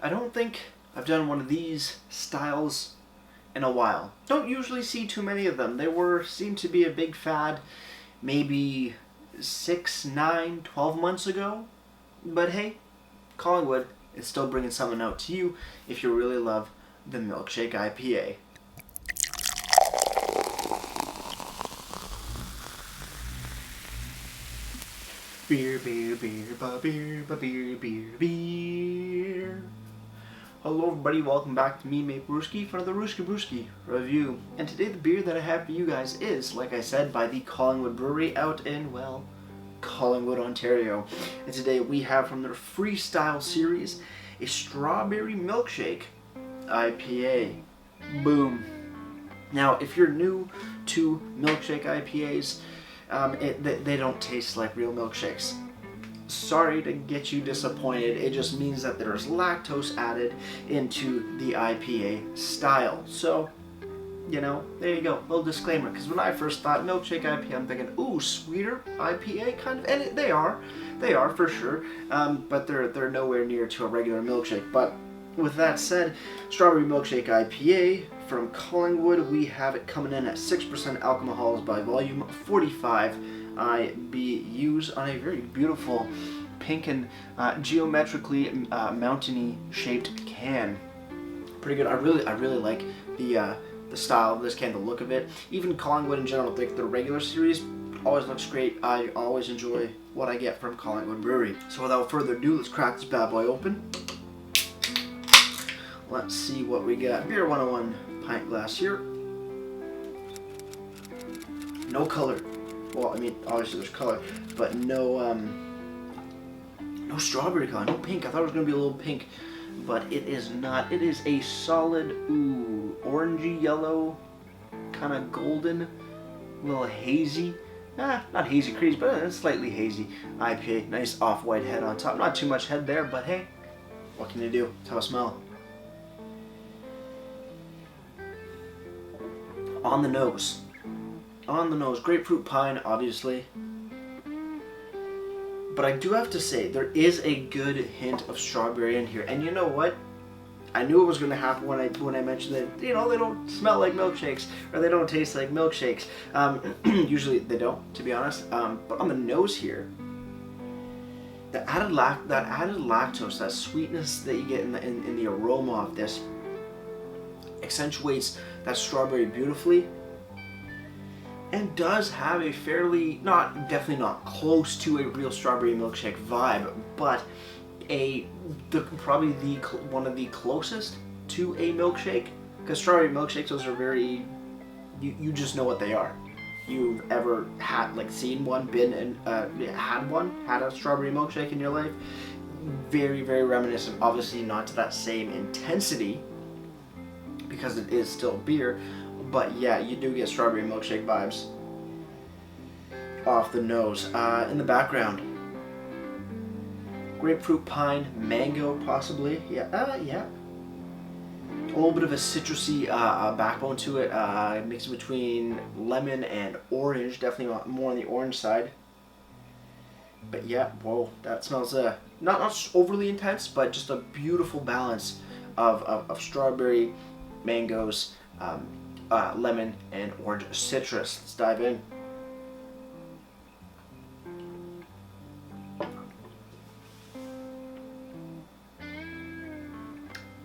I don't think I've done one of these styles in a while. Don't usually see too many of them. Seemed to be a big fad maybe 6, 9, 12 months ago. But hey, Collingwood is still bringing something out to you if you really love the Milkshake IPA. Beer, beer, beer, beer, beer, beer, beer. Hello everybody, welcome back to me, Maple Brewski, for another Rooski Brewski review. And today the beer that I have for you guys is, like I said, by the Collingwood Brewery out in, well, Collingwood, Ontario. And today we have from their Freestyle series, a Strawberry Milkshake IPA. Boom. Now, if you're new to Milkshake IPAs, they don't taste like real milkshakes. Sorry to get you disappointed. It just means that there's lactose added into the IPA style. So, you know, there you go. Little disclaimer. Because when I first thought Milkshake IPA, I'm thinking, ooh, sweeter IPA kind of. And they are for sure. But they're nowhere near to a regular milkshake. But with that said, Strawberry Milkshake IPA from Collingwood, we have it coming in at 6% alcohols by volume, 45 IBUs on a very beautiful pink and geometrically mountainy shaped can. Pretty good. I really like the style of this can, the look of it. Even Collingwood in general, like the regular series, always looks great. I always enjoy what I get from Collingwood Brewery. So without further ado, let's crack this bad boy open. Let's see what we got. Beer 101 pint glass here. No color. Well, I mean, obviously there's color, but no strawberry color, no pink. I thought it was gonna be a little pink, but it is not. It is a solid, orangey yellow, kind of golden, little hazy. Not hazy crazy, but it's slightly hazy IPA. Nice off-white head on top. Not too much head there, but hey, what can you do? That's how I smell. On the nose, grapefruit pine, obviously. But I do have to say, there is a good hint of strawberry in here. And you know what? I knew it was going to happen when I mentioned that, you know, they don't smell like milkshakes, or they don't taste like milkshakes. Usually they don't, to be honest. But on the nose here, that added lactose, that sweetness that you get in the aroma of this, accentuates that strawberry beautifully, and does have a fairly, definitely not close to a real strawberry milkshake vibe, but probably one of the closest to a milkshake. Because strawberry milkshakes, those are very, you just know what they are. You've ever had, like, seen one, been and had a strawberry milkshake in your life? Very, very reminiscent. Obviously not to that same intensity, because it is still beer, but yeah, you do get strawberry milkshake vibes off the nose. In the background, grapefruit pine, mango possibly, yeah. A little bit of a citrusy backbone to it, mixing between lemon and orange, definitely more on the orange side. But yeah, whoa, that smells not overly intense, but just a beautiful balance of strawberry, mangoes, lemon, and orange citrus. Let's dive in.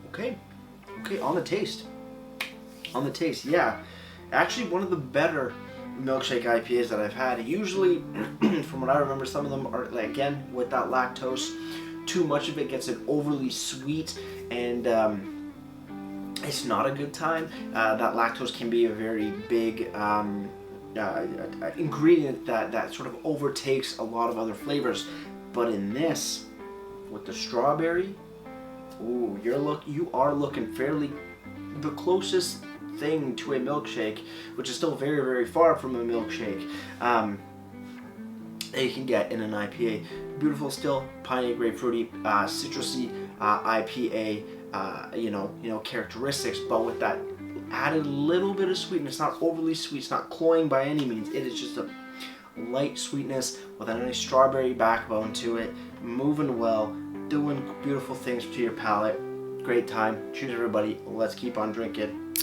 Okay, on the taste, yeah. Actually, one of the better milkshake IPAs that I've had. Usually, from what I remember, some of them are, like, again, with that lactose, too much of it gets it overly sweet, and it's not a good time. That lactose can be a very big ingredient that sort of overtakes a lot of other flavors. But in this, with the strawberry, ooh, you are looking fairly the closest thing to a milkshake, which is still very, very far from a milkshake, that you can get in an IPA. Beautiful, still piney, grapefruity, citrusy IPA. You know characteristics, but with that added little bit of sweetness. Not overly sweet, it's not cloying by any means. It is just a light sweetness with a nice strawberry backbone to it, moving well, doing beautiful things to your palate. Great time. Cheers, everybody. Let's keep on drinking.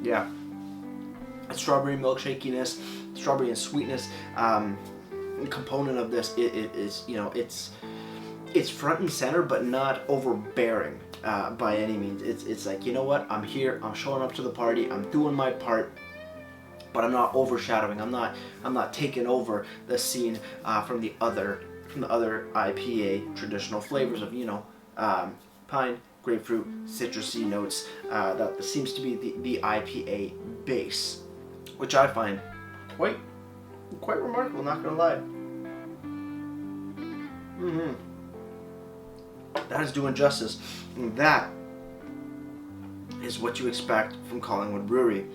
Yeah. Strawberry milkshakiness, strawberry and sweetness. Component of this is, you know, it's front and center, but not overbearing by any means. It's like, you know what? I'm here. I'm showing up to the party. I'm doing my part. But I'm not overshadowing. I'm not taking over the scene from the other IPA traditional flavors of, you know, pine, grapefruit, citrusy notes. That seems to be the IPA base, which I find quite remarkable. Not gonna lie. That is doing justice. And that is what you expect from Collingwood Brewery.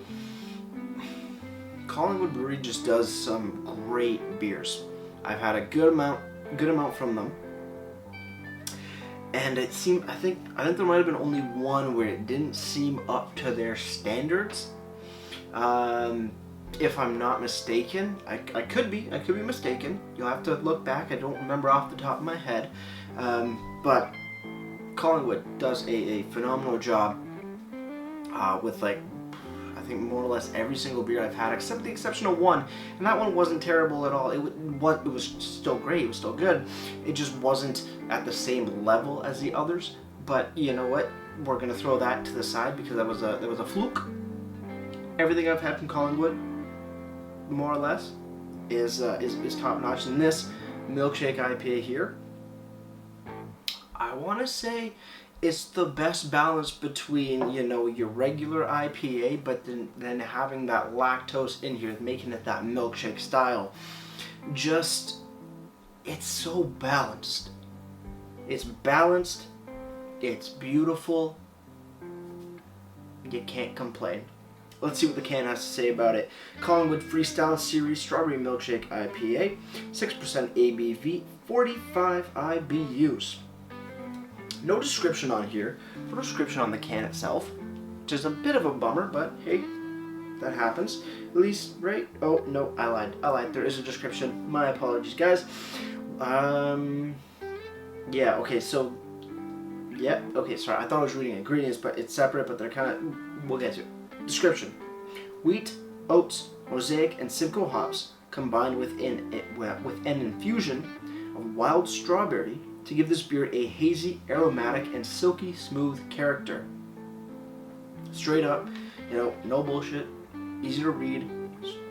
Collingwood Brewery just does some great beers. I've had a good amount from them, and it seemed I think there might have been only one where it didn't seem up to their standards. If I'm not mistaken, I could be mistaken. You'll have to look back. I don't remember off the top of my head, but Collingwood does a phenomenal job with, like, I think more or less every single beer I've had, except the exception of one, and that one wasn't terrible at all. It was still great. It was still good. It just wasn't at the same level as the others. But you know what? We're gonna throw that to the side because that was a fluke. Everything I've had from Collingwood, more or less, is top notch. And this Milkshake IPA here, I want to say it's the best balance between, you know, your regular IPA, but then having that lactose in here, making it that milkshake style. Just, it's so balanced. It's balanced. It's beautiful. You can't complain. Let's see what the can has to say about it. Collingwood Freestyle Series Strawberry Milkshake IPA, 6% ABV, 45 IBUs. No description on here, no description on the can itself, which is a bit of a bummer, but hey, that happens. At least, right? Oh, no, I lied. There is a description. My apologies, guys. Yeah, okay, so, yeah, okay, sorry, I thought I was reading ingredients, but it's separate, but they're kind of, we'll get to it. Description: wheat, oats, mosaic, and Simcoe hops combined with an infusion of wild strawberry to give this beer a hazy, aromatic, and silky smooth character. Straight up, you know, no bullshit, easy to read,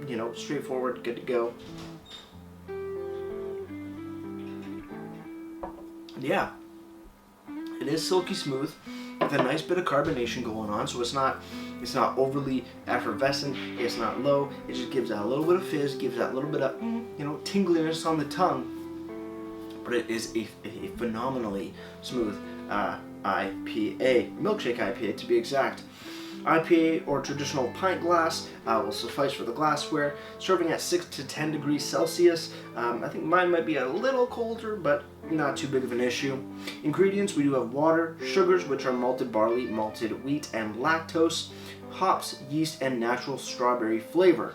you know, straightforward, good to go. Yeah, it is silky smooth with a nice bit of carbonation going on, so it's not overly effervescent, it's not low, it just gives that a little bit of fizz, gives that little bit of, you know, tingliness on the tongue. But it is a phenomenally smooth IPA, milkshake IPA to be exact. IPA or traditional pint glass will suffice for the glassware, serving at 6 to 10 degrees Celsius. I think mine might be a little colder, but not too big of an issue. Ingredients: we do have water, sugars, which are malted barley, malted wheat, and lactose, hops, yeast, and natural strawberry flavor.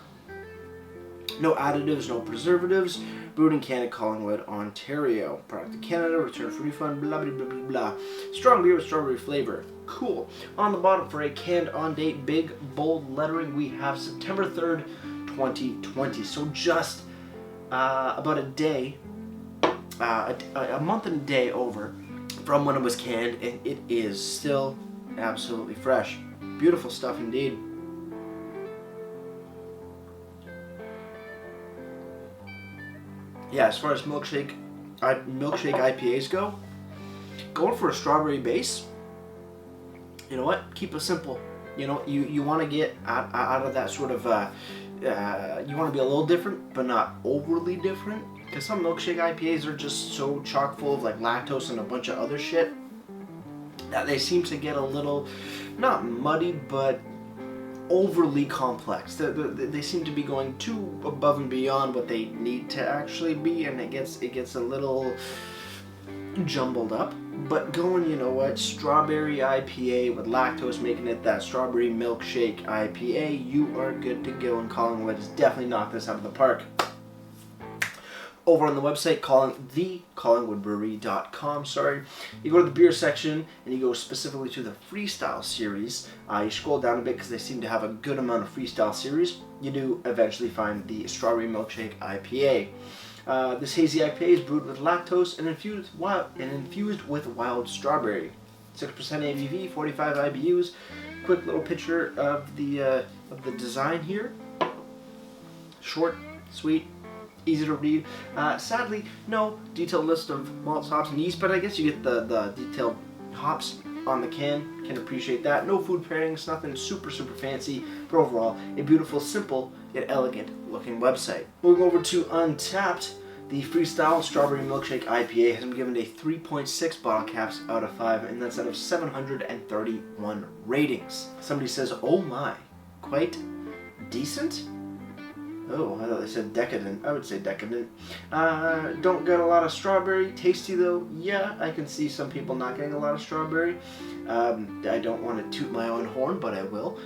No additives, no preservatives. Brewed in Canada, Collingwood, Ontario. Product to Canada, return for refund, blah, blah, blah, blah, blah. Strong beer with strawberry flavor. Cool. On the bottom for a canned on date, big, bold lettering, we have September 3rd, 2020. So just about a day, a month and a day over from when it was canned, and it is still absolutely fresh. Beautiful stuff indeed. Yeah, as far as milkshake IPAs go, going for a strawberry base, you know what? Keep it simple. You know, you want to get out of that sort of, you want to be a little different, but not overly different. Because some milkshake IPAs are just so chock full of like lactose and a bunch of other shit that they seem to get a little, not muddy, but overly complex. They seem to be going too above and beyond what they need to actually be, and it gets a little jumbled up. But going, you know what, strawberry IPA with lactose, making it that strawberry milkshake IPA, you are good to go, and Collingwood has definitely knocked this out of the park. over on the website, thecollingwoodbrewery.com, sorry. You go to the beer section and you go specifically to the freestyle series. You scroll down a bit because they seem to have a good amount of freestyle series. You do eventually find the Strawberry Milkshake IPA. This hazy IPA is brewed with lactose and infused with wild strawberry. 6% ABV, 45 IBUs. Quick little picture of the design here. Short, sweet, easy to read. Sadly, no detailed list of malts, hops, and yeast, but I guess you get the detailed hops on the can. Can appreciate that. No food pairings, nothing super fancy, but overall, a beautiful, simple, yet elegant looking website. Moving over to Untapped, the Freestyle Strawberry Milkshake IPA has been given a 3.6 bottle caps out of 5, and that's out of 731 ratings. Somebody says, oh my, quite decent? Oh, I thought they said decadent. I would say decadent. Don't get a lot of strawberry. Tasty though, yeah, I can see some people not getting a lot of strawberry. I don't want to toot my own horn, but I will.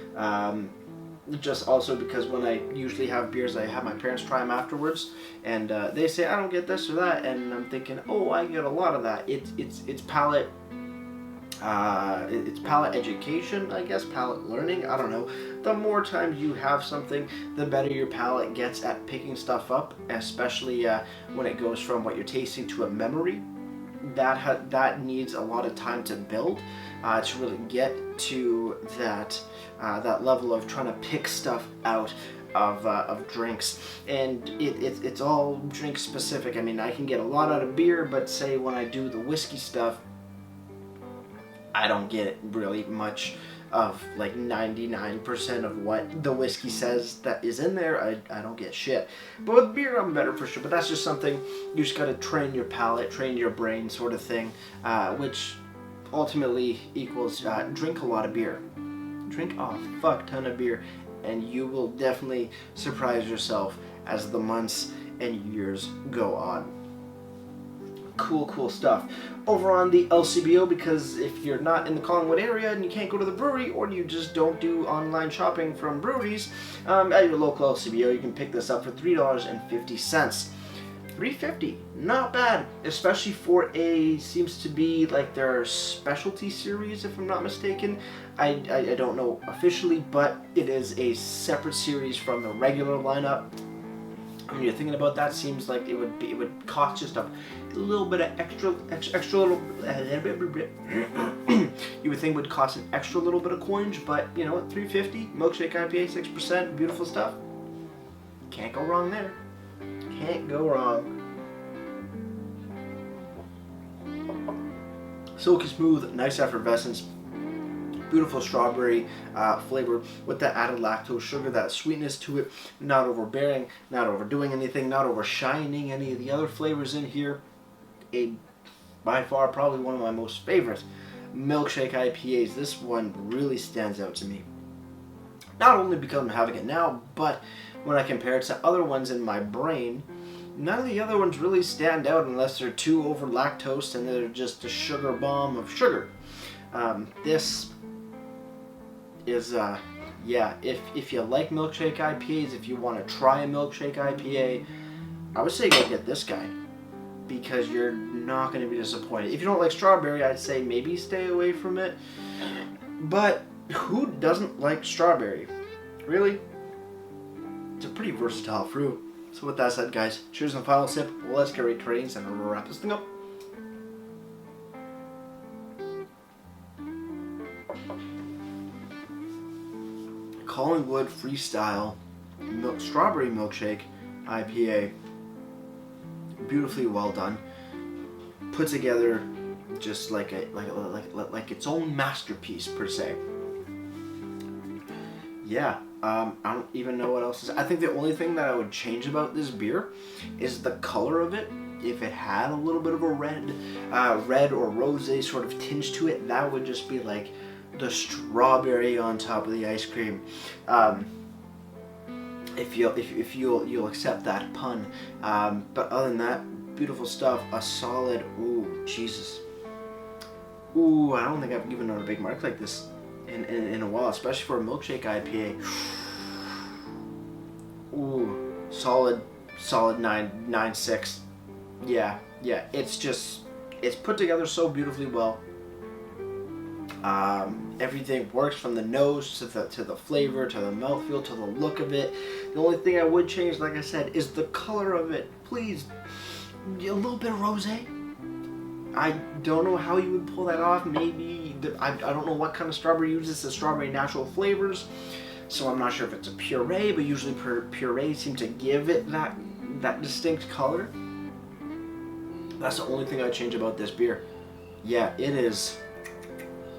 Just also because when I usually have beers, I have my parents try them afterwards, and they say I don't get this or that, and I'm thinking, oh, I get a lot of that. It's palate. It's palate education, I guess, palate learning, I don't know. The more times you have something, the better your palate gets at picking stuff up, especially when it goes from what you're tasting to a memory. That needs a lot of time to build to really get to that level of trying to pick stuff out of drinks, and it's all drink specific. I mean, I can get a lot out of beer, but say when I do the whiskey stuff, I don't get really much of like 99% of what the whiskey says that is in there. I don't get shit. But with beer, I'm better for sure. But that's just something you just got to train your palate, train your brain sort of thing, which ultimately equals drink a lot of beer. Drink a fuck ton of beer, and you will definitely surprise yourself as the months and years go on. Cool stuff. Over on the LCBO, because if you're not in the Collingwood area and you can't go to the brewery, or you just don't do online shopping from breweries, at your local LCBO, you can pick this up for $3.50. $3.50, not bad, especially for seems to be like their specialty series, if I'm not mistaken. I don't know officially, but it is a separate series from the regular lineup. When you're thinking about that, seems like it would cost just a little bit of extra little. You would think it would cost an extra little bit of coinage, but you know, at $3.50, Milkshake IPA, 6%, beautiful stuff. Can't go wrong there. Can't go wrong. Silky smooth, nice effervescence. Beautiful strawberry flavor with that added lactose sugar, that sweetness to it, not overbearing, not overdoing anything, not overshining any of the other flavors in here. By far, probably one of my most favorite Milkshake IPAs. This one really stands out to me. Not only because I'm having it now, but when I compare it to other ones in my brain, none of the other ones really stand out unless they're too over lactose and they're just a sugar bomb of sugar. This is if you like Milkshake IPAs, if you want to try a Milkshake IPA, I would say go get this guy, because you're not going to be disappointed. If you don't like strawberry, I'd say maybe stay away from it, but who doesn't like strawberry? Really? It's a pretty versatile fruit. So with that said, guys, cheers and final sip. Let's get right to ratings and wrap this thing up. Collingwood Freestyle Strawberry Milkshake IPA. Beautifully well done. Put together just like its own masterpiece per se. Yeah, I don't even know what else is. I think the only thing that I would change about this beer is the color of it. If it had a little bit of a red or rosé sort of tinge to it, that would just be like the strawberry on top of the ice cream. If you'll accept that pun. But other than that, beautiful stuff. A solid. Ooh, Jesus. Ooh, I don't think I've given out a big mark like this in a while, especially for a Milkshake IPA. Ooh, solid 9.6. Yeah, it's put together so beautifully well. Everything works from the nose to the flavor, to the mouthfeel, to the look of it. The only thing I would change, like I said, is the color of it. Please, a little bit of rosé. I don't know how you would pull that off. Maybe, I don't know what kind of strawberry uses the strawberry natural flavors, so I'm not sure if it's a puree, but usually purees seem to give it that distinct color. That's the only thing I'd change about this beer. Yeah, it is.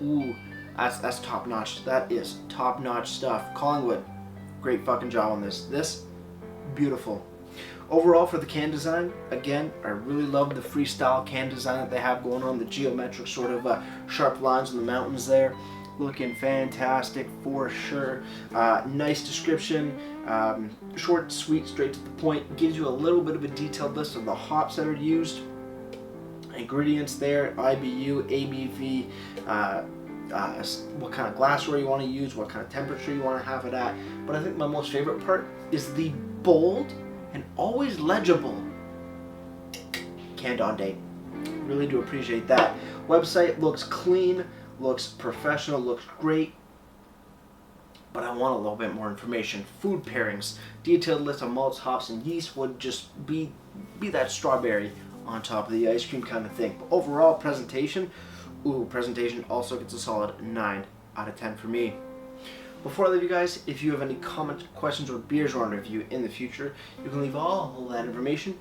Ooh, that's top notch. That is top notch stuff. Collingwood, great fucking job on this. This, beautiful. Overall, for the can design, again, I really love the freestyle can design that they have going on. The geometric sort of sharp lines in the mountains there. Looking fantastic for sure. Nice description. Short, sweet, straight to the point. Gives you a little bit of a detailed list of the hops that are used. Ingredients there, IBU, ABV, what kind of glassware you want to use, what kind of temperature you want to have it at. But I think my most favorite part is the bold and always legible canned on date. Really do appreciate that. Website looks clean, looks professional, looks great. But I want a little bit more information. Food pairings, detailed list of malts, hops, and yeast would just be that strawberry on top of the ice cream kind of thing. But overall, presentation also gets a solid 9 out of 10 for me. Before I leave you guys, if you have any comments, questions, or beers you want to review in the future, you can leave all that information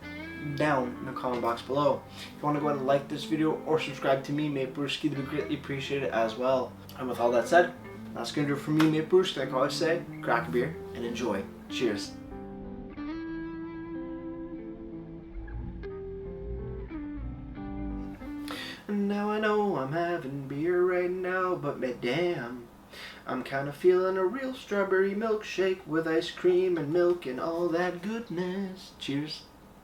down in the comment box below. If you want to go ahead and like this video or subscribe to me, Mate Brewski, that would be greatly appreciated as well. And with all that said, that's going to do it for me, Mate Brewski. Like I always say, crack a beer and enjoy. Cheers. Now I know I'm having beer right now, but damn, I'm kinda feeling a real strawberry milkshake with ice cream and milk and all that goodness. Cheers.